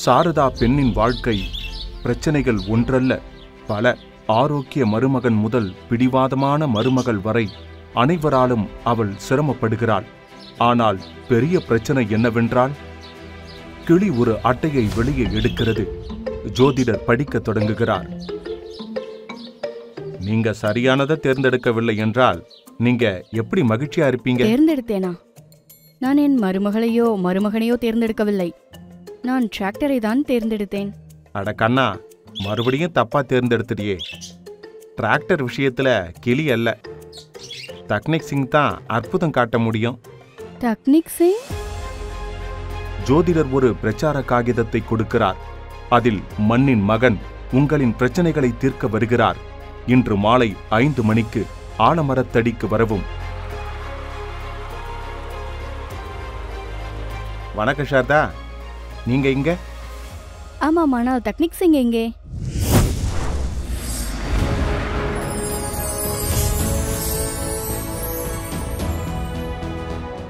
சாரதா பெண்ணின் வாழ்க்கை பிரச்சனைகள் ஒன்றல்ல பல. ஆரோக்கிய மருமகன் முதல் பிடிவாதமான மருமகள் வரை அனைவராலும் அவள் சிரமப்படுகிறாள். ஆனால் பெரிய பிரச்சனை என்னவென்றால், கிளி ஒரு அட்டையை வெளியே எடுக்கிறது. ஜோதிடர் படிக்க தொடங்குகிறார். நீங்க சரியானதை தேர்ந்தெடுக்கவில்லை என்றால் நீங்க எப்படி மகிழ்ச்சியா இருப்பீங்க? தேர்ந்தெடுத்தேனா? நான் என் மருமகளையோ மருமகனையோ தேர்ந்தெடுக்கவில்லை. நான் டிராக்டரை தான் தேர்ந்தெடுத்தேன். அட கண்ணா, மறுபடியும் தப்பா தேர்ந்தெடுத்துடியே. டிராக்டர் விஷயத்துல கிளி அல்ல, தக்னிக் சிங் தான் அற்புதம் காட்ட முடியும். தக்னிக் சிங்? ஜோதிடர் ஒரு பிரச்சார காகிதத்தை கொடுக்கிறார். அதில் மண்ணின் மகன் உங்களின் பிரச்சனைகளை தீர்க்க வருகிறார். இன்று மாலை 5 மணிக்கு ஆலமரத்தடிக்கு வரவும். வணக்கம் சாரதா, நீங்க இங்க? ஆமாம், ஆனால் தக்னிக் சிங் எங்கே?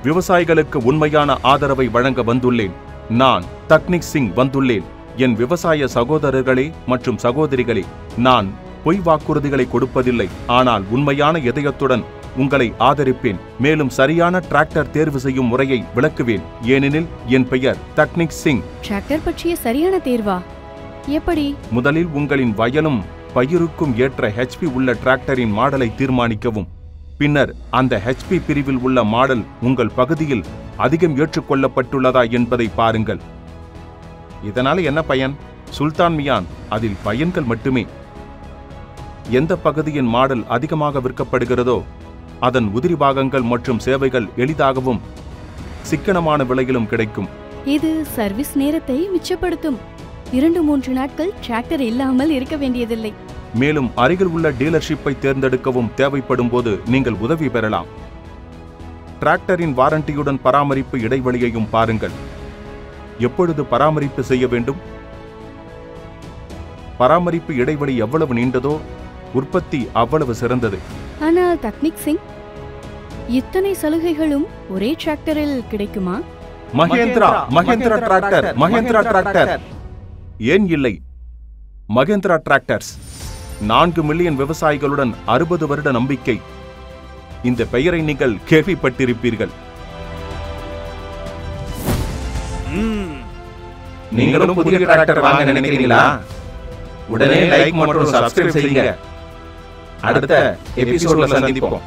விவசாயிகளுக்கு உண்மையான ஆதரவை வழங்க வந்துள்ளேன். நான் தக்னிக் சிங் வந்துள்ளேன். என் விவசாய சகோதரர்களே மற்றும் சகோதரிகளே, நான் பொய் வாக்குறுதிகளை கொடுப்பதில்லை. ஆனால் உண்மையான இதயத்துடன் உங்களை ஆதரிப்பேன். மேலும் சரியான டிராக்டர் தேர்வு செய்யும் முறையை விளக்குவேன். ஏனெனில் என் பெயர் தக்னிக் சிங். டிராக்டர் பற்றிய சரியான தேர்வா? எப்படி? முதலில் உங்களின் வயலும் பயிருக்கும் ஏற்ற HP உள்ள டிராக்டரின் மாடலை தீர்மானிக்கவும். பின்னர் அந்த HP பிரிவில் உள்ள மாடல் உங்கள் பகுதியில் அதிகம் ஏற்றுக்கொள்ளப்பட்டுள்ளதா என்பதை பாருங்கள். இதனால என்ன பயன்? சுல்தான் மியான், அதில் பயன்கள் மட்டுமே. எந்த பகுதியின் மாடல் அதிகமாக விற்கப்படுகிறதோ அதன் உதிரி பாகங்கள் மற்றும் சேவைகள் எளிதாகவும் சிக்கனமான விலையிலும் கிடைக்கும். இது சர்வீஸ் நேரத்தை மிச்சப்படுத்தும். 2-3 நாட்கள் டிராக்டர் இல்லாமல் இருக்க வேண்டியதில்லை. மேலும் அருகில் உள்ள டீலர்ஷிப்பை தேர்ந்தெடுக்கவும் தேவைப்படும் போது நீங்கள் உதவி பெறலாம். டிராக்டரின் வாரண்டியுடன் பராமரிப்பு இடைவெளியையும் பாருங்கள். எப்பொழுது பராமரிப்பு செய்ய வேண்டும்? பராமரிப்பு இடைவெளி எவ்வளவு நீண்டதோ உற்பத்தி அவ்வளவு சிறந்தது. ஆனால் தக்னிக் சிங், இத்தனை சலுகைகளும் ஒரே டிராக்டரில் கிடைக்குமா? Mahindra tractor, Mahindra tractor. ஏன் இல்லை? மகேந்திரா டிராக்டர்ஸ் 4 மில்லியன் விவசாயிகளுடன் 60 வருட நம்பிக்கை. இந்த பெயரை நீங்கள் கேள்விப்பட்டிருப்பீர்கள். நீங்களும் புதிய டிராக்டர் வாங்க நினைக்கிறீங்களா? உடனே லைக் மற்றும் சப்ஸ்கிரைப் செய்யுங்க. அடுத்த எபிசோட்ல சந்திப்போம்.